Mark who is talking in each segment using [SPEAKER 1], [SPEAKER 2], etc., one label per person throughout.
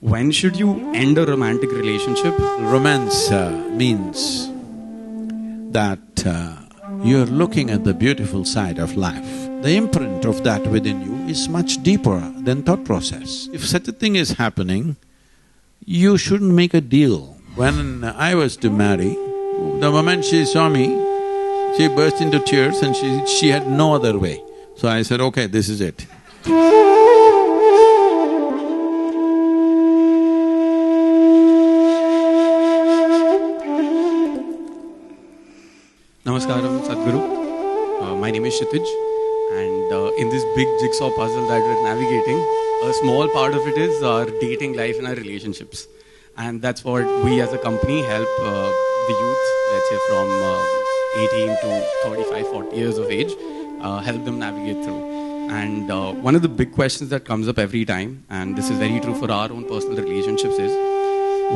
[SPEAKER 1] When should you end a romantic relationship?
[SPEAKER 2] Romance means that you're looking at the beautiful side of life. The imprint of that within you is much deeper than thought process. If such a thing is happening, you shouldn't make a deal. When I was to marry, the moment she saw me, she burst into tears and she had no other way. So I said, okay, this is it.
[SPEAKER 1] Namaskaram, sadhguru. My name is Kshitij, and in this big jigsaw puzzle that we're navigating, a small part of it is our dating life and our relationships. And that's what we as a company help the youth, let's say from 18 to 35, 40 years of age, help them navigate through. And one of the big questions that comes up every time, and this is very true for our own personal relationships, is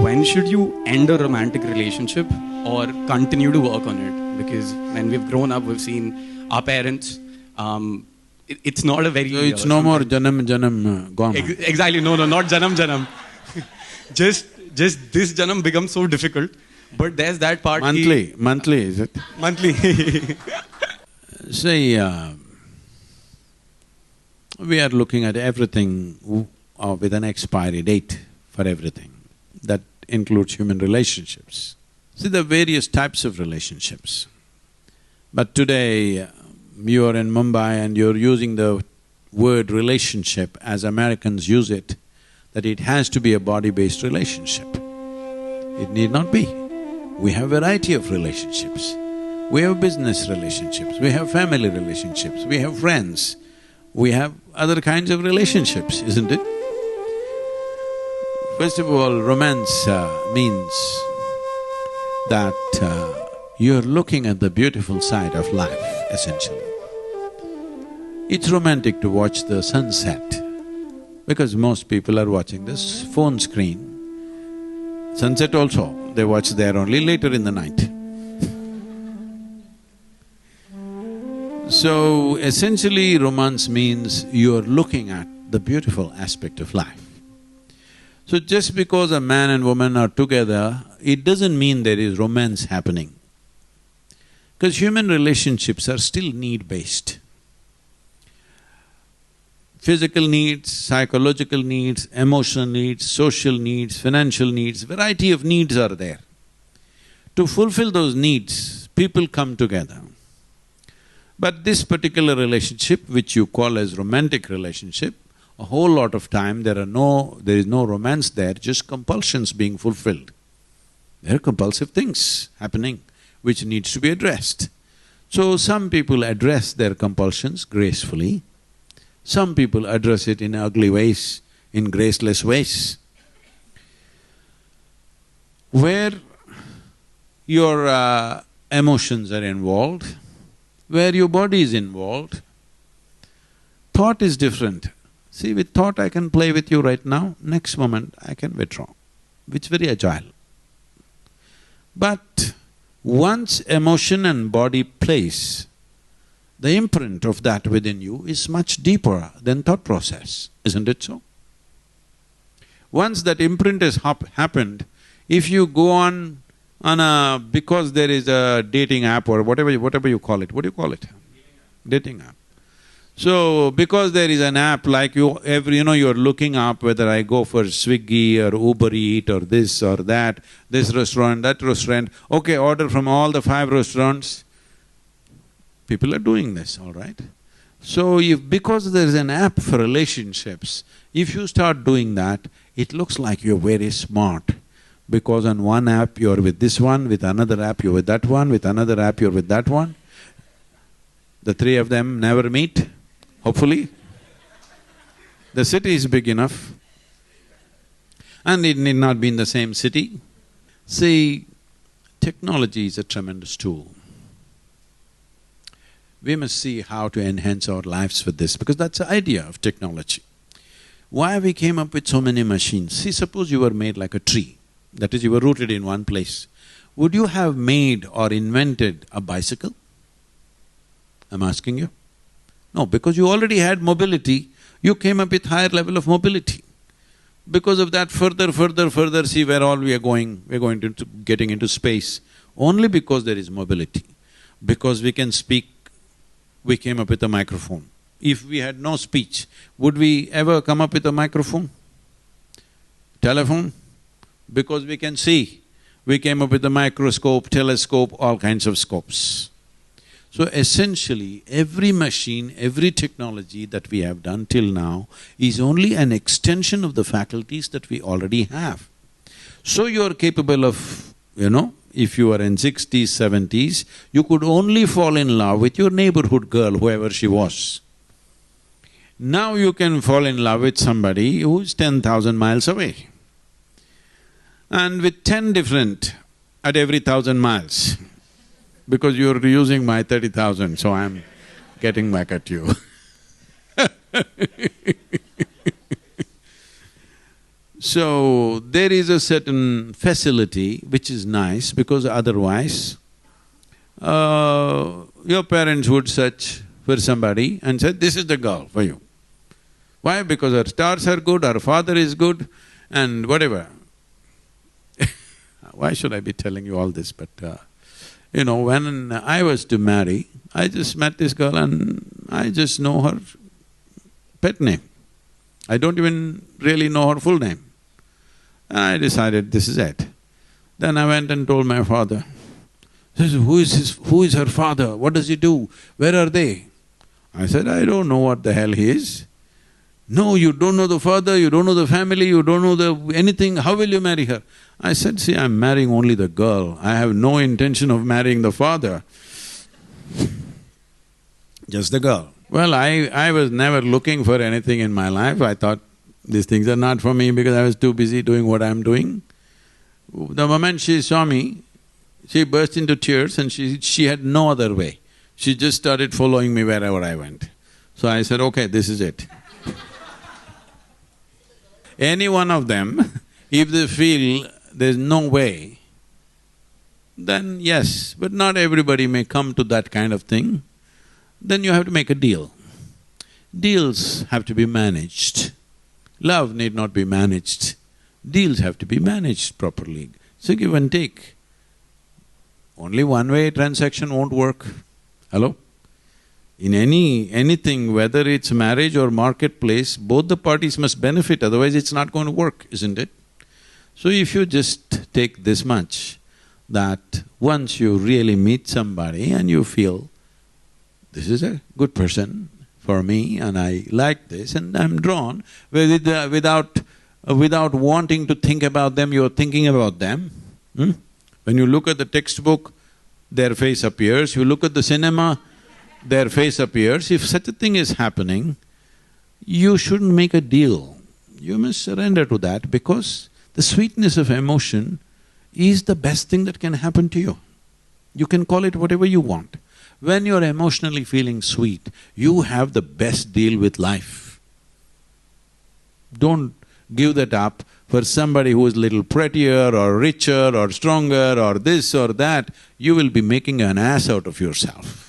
[SPEAKER 1] when should you end a romantic relationship or continue to work on it? Because when we've grown up, we've seen our parents, it's not a very…
[SPEAKER 2] So it's no more janam gone.
[SPEAKER 1] Exactly, no, not janam. Just this janam becomes so difficult, but there's that part…
[SPEAKER 2] Monthly is it?
[SPEAKER 1] Monthly.
[SPEAKER 2] See, we are looking at everything with an expiry date for everything. That includes human relationships. See, there are various types of relationships. But today, you are in Mumbai and you're using the word relationship as Americans use it, that it has to be a body-based relationship. It need not be. We have a variety of relationships. We have business relationships, we have family relationships, we have friends, we have other kinds of relationships, isn't it? First of all, romance means that you're looking at the beautiful side of life, essentially. It's romantic to watch the sunset, because most people are watching this phone screen. Sunset also, they watch there only later in the night. So, essentially romance means you're looking at the beautiful aspect of life. So just because a man and woman are together, it doesn't mean there is romance happening. Because human relationships are still need-based. Physical needs, psychological needs, emotional needs, social needs, financial needs, variety of needs are there. To fulfill those needs, people come together. But this particular relationship, which you call as romantic relationship, a whole lot of time there is no romance there, just compulsions being fulfilled. There are compulsive things happening which needs to be addressed. So some people address their compulsions gracefully, some people address it in ugly ways, in graceless ways. Where your emotions are involved, where your body is involved, thought is different. See, with thought I can play with you right now, next moment I can withdraw. It's very agile. But once emotion and body place, the imprint of that within you is much deeper than thought process, isn't it so? Once that imprint has happened, if you go on because there is a dating app or whatever you call it, what do you call it? Dating app. So, because there is an app like you're looking up whether I go for Swiggy or Uber Eat or this or that, this restaurant, that restaurant, okay, order from all the 5 restaurants. People are doing this, all right? So, because there is an app for relationships, if you start doing that, it looks like you're very smart. Because on one app you're with this one, with another app you're with that one, with another app you're with that one. The 3 of them never meet. Hopefully. The city is big enough and it need not be in the same city. See, technology is a tremendous tool. We must see how to enhance our lives with this, because that's the idea of technology. Why we came up with so many machines? See, suppose you were made like a tree, that is, you were rooted in one place. Would you have made or invented a bicycle? I'm asking you. No, because you already had mobility, you came up with higher level of mobility. Because of that, further, see where all we are going. We're going to getting into space. Only because there is mobility. Because we can speak, we came up with a microphone. If we had no speech, would we ever come up with a microphone? Telephone? Because we can see, we came up with a microscope, telescope, all kinds of scopes. So essentially, every machine, every technology that we have done till now is only an extension of the faculties that we already have. So you are capable of, if you are in 60s, 70s, you could only fall in love with your neighborhood girl, whoever she was. Now you can fall in love with somebody who's 10,000 miles away. And with 10 different at every 1,000 miles. Because you're using my 30,000, so I'm getting back at you. So, there is a certain facility which is nice because otherwise, your parents would search for somebody and say, this is the girl for you. Why? Because her stars are good, her father is good and whatever. Why should I be telling you all this? But when I was to marry, I just met this girl and I just know her pet name. I don't even really know her full name. And I decided this is it. Then I went and told my father, who is her father? What does he do? Where are they? I said, I don't know what the hell he is. No, you don't know the father, you don't know the family, you don't know anything, how will you marry her? I said, see, I'm marrying only the girl, I have no intention of marrying the father. Just the girl. Well, I was never looking for anything in my life, I thought these things are not for me because I was too busy doing what I'm doing. The moment she saw me, she burst into tears and she had no other way. She just started following me wherever I went. So I said, okay, this is it. Any one of them, if they feel there's no way, then yes, but not everybody may come to that kind of thing. Then you have to make a deal. Deals have to be managed. Love need not be managed. Deals have to be managed properly. So give and take. Only one-way transaction won't work. Hello? In anything, whether it's marriage or marketplace, both the parties must benefit, otherwise it's not going to work, isn't it? So if you just take this much, that once you really meet somebody and you feel, this is a good person for me and I like this and I'm drawn, without wanting to think about them, you're thinking about them. When you look at the textbook, their face appears, you look at the cinema, their face appears. If such a thing is happening, you shouldn't make a deal. You must surrender to that because the sweetness of emotion is the best thing that can happen to you. You can call it whatever you want. When you're emotionally feeling sweet, you have the best deal with life. Don't give that up for somebody who is little prettier or richer or stronger or this or that. You will be making an ass out of yourself.